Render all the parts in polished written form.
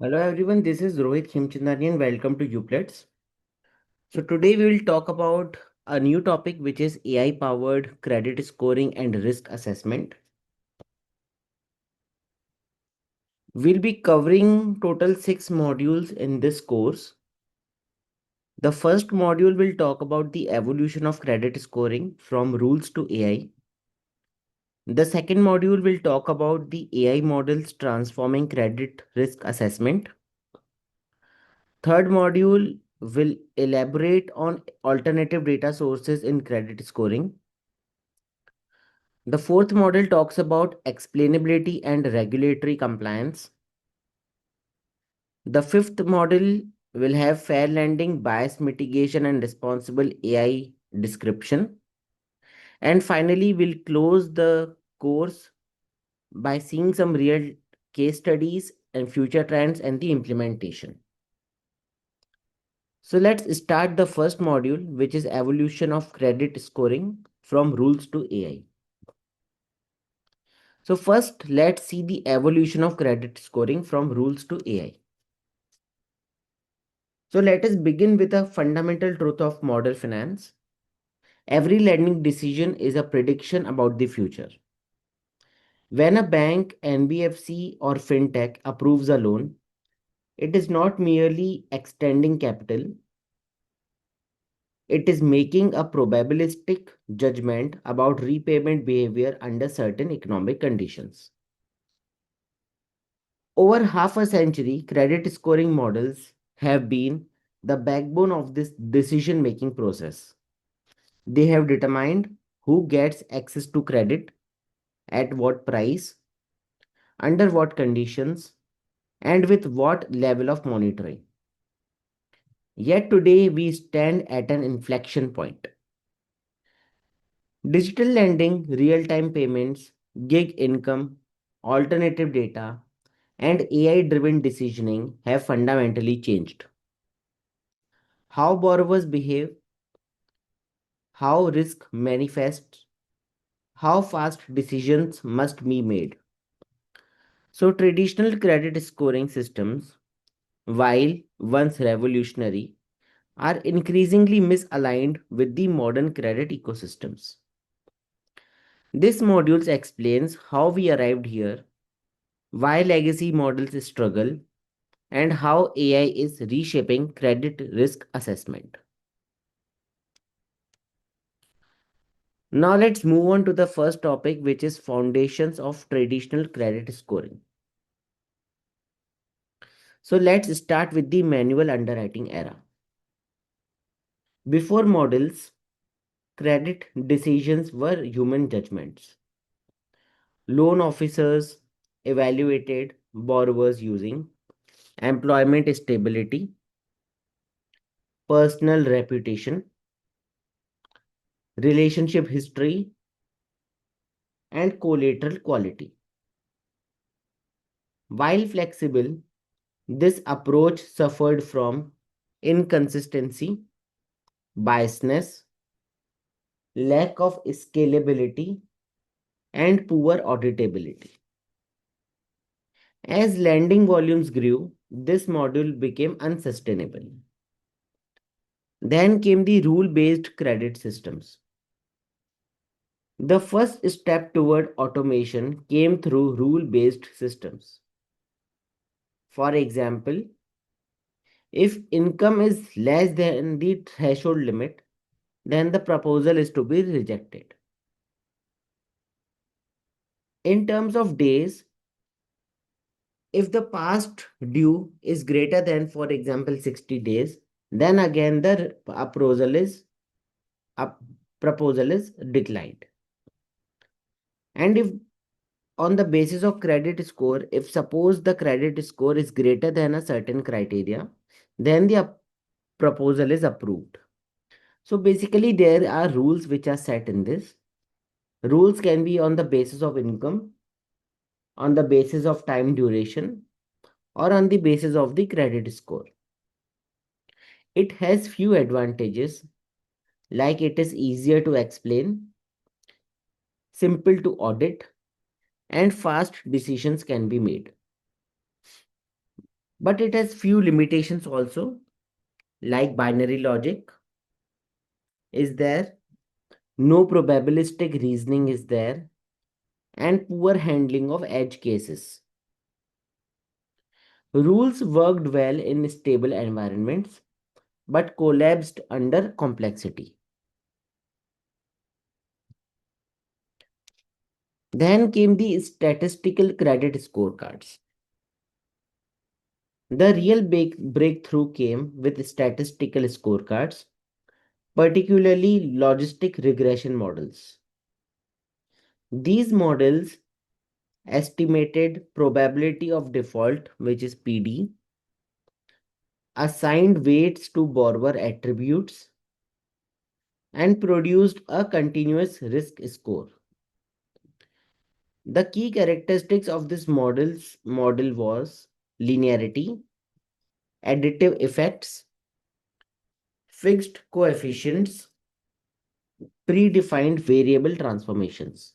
Hello everyone, this is Rohit Khimchandani and welcome to Uplatz. So today we will talk about a new topic which is AI powered credit scoring and risk assessment. We'll be covering total 6 modules in this course. The first module will talk about the evolution of credit scoring from rules to AI. The second module will talk about the AI models transforming credit risk assessment. Third module will elaborate on alternative data sources in credit scoring. The fourth model talks about explainability and regulatory compliance. The fifth model will have fair lending, bias mitigation, and responsible AI description. And finally, we'll close the course by seeing some real case studies and future trends and the implementation. So let's start the first module, which is evolution of credit scoring from rules to AI. So first, let's see the evolution of credit scoring from rules to AI. So let us begin with a fundamental truth of model finance. Every lending decision is a prediction about the future. When a bank, NBFC, or fintech approves a loan, it is not merely extending capital, it is making a probabilistic judgment about repayment behavior under certain economic conditions. Over half a century, credit scoring models have been the backbone of this decision making process. They have determined who gets access to credit, at what price, under what conditions, and with what level of monitoring. Yet today we stand at an inflection point. Digital lending, real time payments, gig income, alternative data, and AI driven decisioning have fundamentally changed how borrowers behave, how risk manifests, how fast decisions must be made. So, traditional credit scoring systems, while once revolutionary, are increasingly misaligned with the modern credit ecosystems. This module explains how we arrived here, why legacy models struggle, and how AI is reshaping credit risk assessment. Now let's move on to the first topic, which is foundations of traditional credit scoring. So let's start with the manual underwriting era. Before models, credit decisions were human judgments. Loan officers evaluated borrowers using employment stability, personal reputation, relationship history, and collateral quality. While flexible, this approach suffered from inconsistency, biasness, lack of scalability, and poor auditability. As lending volumes grew, this model became unsustainable. Then came the rule based credit systems. The first step toward automation came through rule based systems. For example, if income is less than the threshold limit, then the proposal is to be rejected. In terms of days, if the past due is greater than, for example, 60 days, then again the up, proposal is declined. And if on the basis of credit score, if suppose the credit score is greater than a certain criteria, then the proposal is approved. So basically, there are rules which are set in this. Rules can be on the basis of income, on the basis of time duration, or on the basis of the credit score. It has few advantages, like it is easier to explain, simple to audit, and fast decisions can be made. But it has few limitations also, like binary logic is there, no probabilistic reasoning is there, and poor handling of edge cases. Rules worked well in stable environments but collapsed under complexity. Then came the statistical credit scorecards. The real breakthrough came with statistical scorecards, particularly logistic regression models. These models estimated probability of default, which is PD, assigned weights to borrower attributes, and produced a continuous risk score. The key characteristics of this model was linearity, additive effects, fixed coefficients, predefined variable transformations.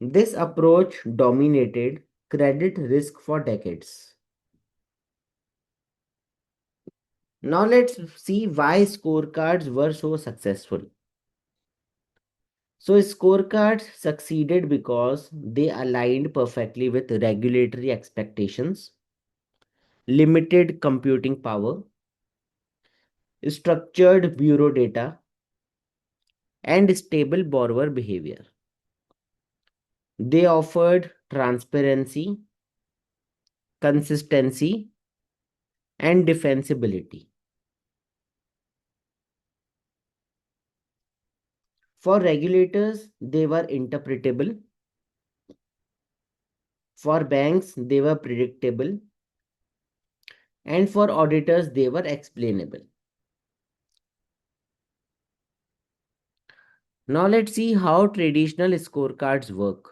This approach dominated credit risk for decades. Now let's see why scorecards were so successful. So scorecards succeeded because they aligned perfectly with regulatory expectations, limited computing power, structured bureau data, and stable borrower behavior. They offered transparency, consistency, and defensibility. For regulators, they were interpretable. For banks, they were predictable. And for auditors, they were explainable. Now let's see how traditional scorecards work.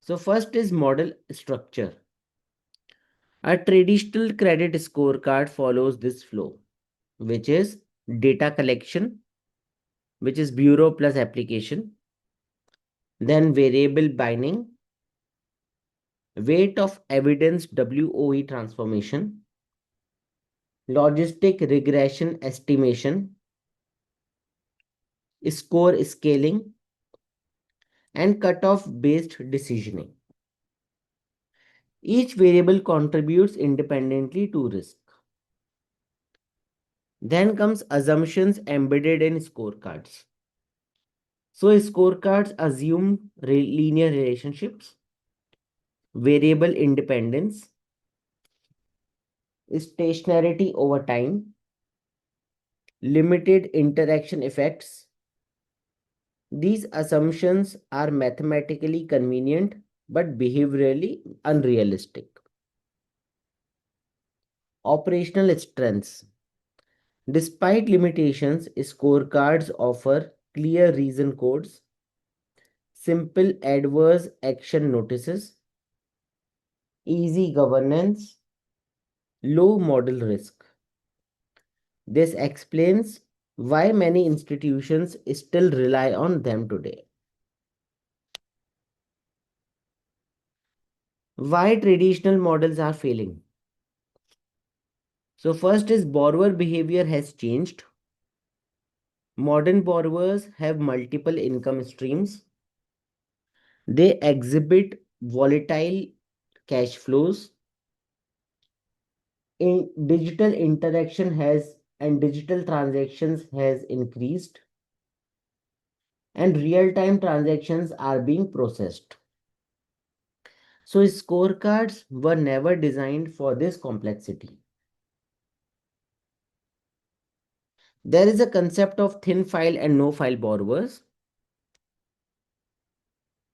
So first is model structure. A traditional credit scorecard follows this flow, which is data collection, which is bureau plus application, then variable binding, weight of evidence WOE transformation, logistic regression estimation, score scaling, and cutoff based decisioning. Each variable contributes independently to risk. Then comes assumptions embedded in scorecards. So scorecards assume linear relationships, variable independence, stationarity over time, limited interaction effects. These assumptions are mathematically convenient but behaviorally unrealistic. Operational strengths. Despite limitations, scorecards offer clear reason codes, simple adverse action notices, easy governance, low model risk. This explains why many institutions still rely on them today. Why traditional models are failing? So, first is borrower behavior has changed. Modern borrowers have multiple income streams. They exhibit volatile cash flows. In digital interaction has and digital transactions has increased, and real-time transactions are being processed. So scorecards were never designed for this complexity. There is a concept of thin file and no file borrowers.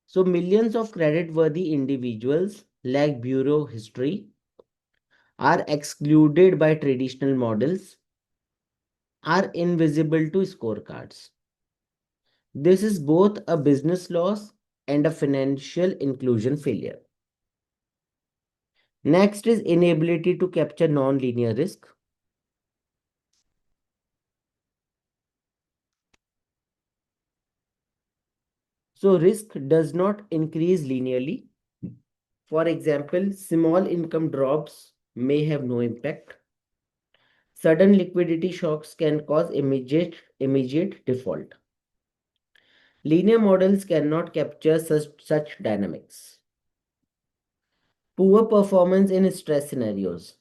So millions of credit-worthy individuals like bureau history are excluded by traditional models, are invisible to scorecards. This is both a business loss and a financial inclusion failure. Next is inability to capture non-linear risk. So risk does not increase linearly. For example, small income drops may have no impact. Sudden liquidity shocks can cause immediate default. Linear models cannot capture such dynamics. Poor performance in stress scenarios.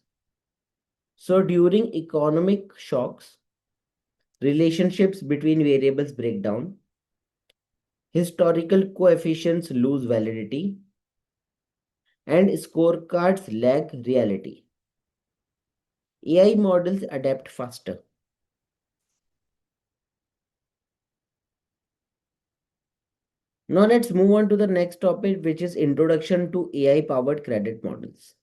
So during economic shocks, relationships between variables break down, historical coefficients lose validity, and scorecards lag reality. AI models adapt faster. Now let's move on to the next topic, which is introduction to AI powered credit models.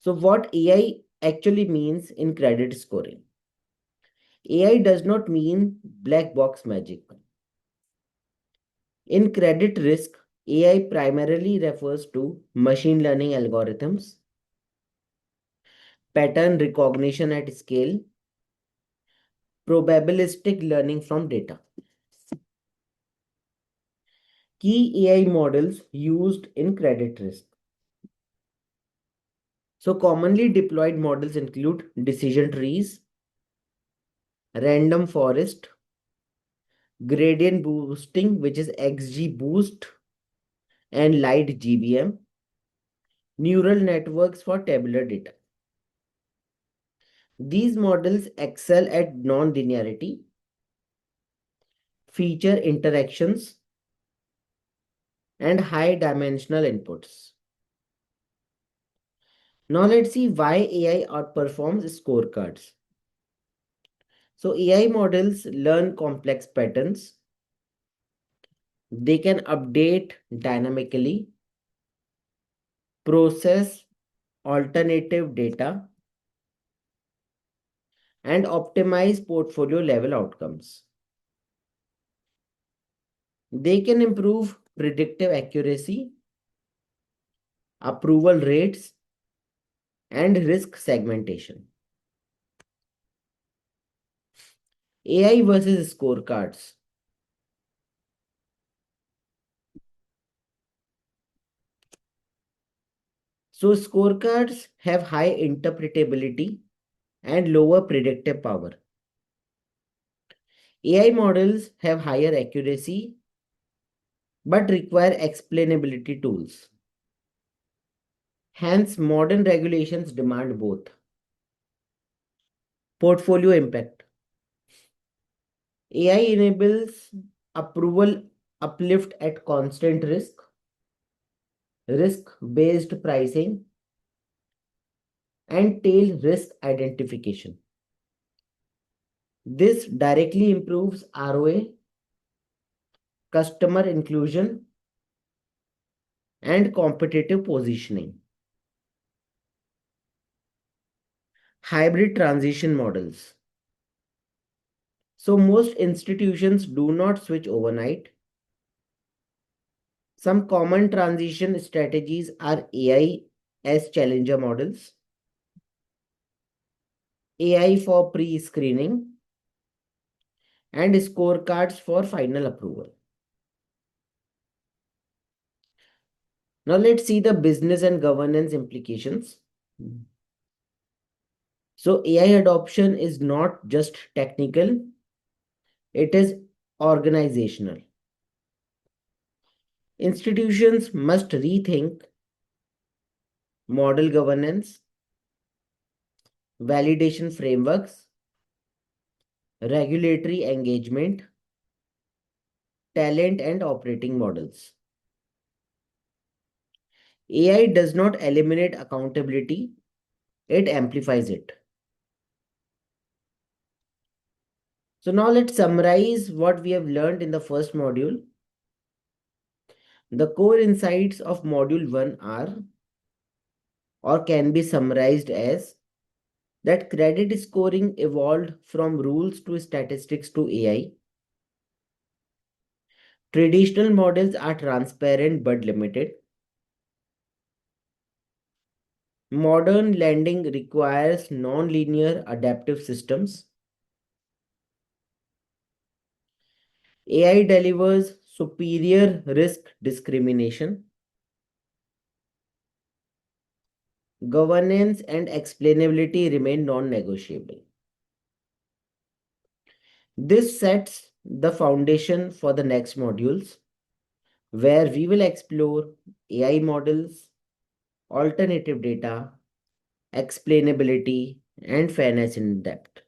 So what AI actually means in credit scoring. AI does not mean black box magic. In credit risk, AI primarily refers to machine learning algorithms, pattern recognition at scale, probabilistic learning from data. Key AI models used in credit risk. So commonly deployed models include decision trees, random forest, gradient boosting, which is XGBoost, and light GBM, neural networks for tabular data. These models excel at non-linearity, feature interactions, and high dimensional inputs. Now let's see why AI outperforms scorecards. So AI models learn complex patterns. They can update dynamically, process alternative data, and optimize portfolio level outcomes. They can improve predictive accuracy, approval rates, and risk segmentation. AI versus scorecards. So scorecards have high interpretability and lower predictive power. AI models have higher accuracy but require explainability tools. Hence, modern regulations demand both. Portfolio impact. AI enables approval uplift at constant risk-based pricing, and tail risk identification. This directly improves ROA, customer inclusion, and competitive positioning. Hybrid transition models. So most institutions do not switch overnight. Some common transition strategies are AI as challenger models, AI for pre-screening, and scorecards for final approval. Now let's see the business and governance implications. So AI adoption is not just technical, it is organizational. Institutions must rethink model governance, validation frameworks, regulatory engagement, talent, and operating models. AI does not eliminate accountability, it amplifies it. So now let's summarize what we have learned in the first module. The core insights of module 1 are, or can be summarized as, that credit scoring evolved from rules to statistics to AI. Traditional models are transparent but limited. Modern lending requires non-linear adaptive systems. AI delivers superior risk discrimination. Governance and explainability remain non-negotiable. This sets the foundation for the next modules, where we will explore AI models, alternative data, explainability, and fairness in depth.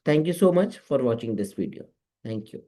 Thank you so much for watching this video. Thank you.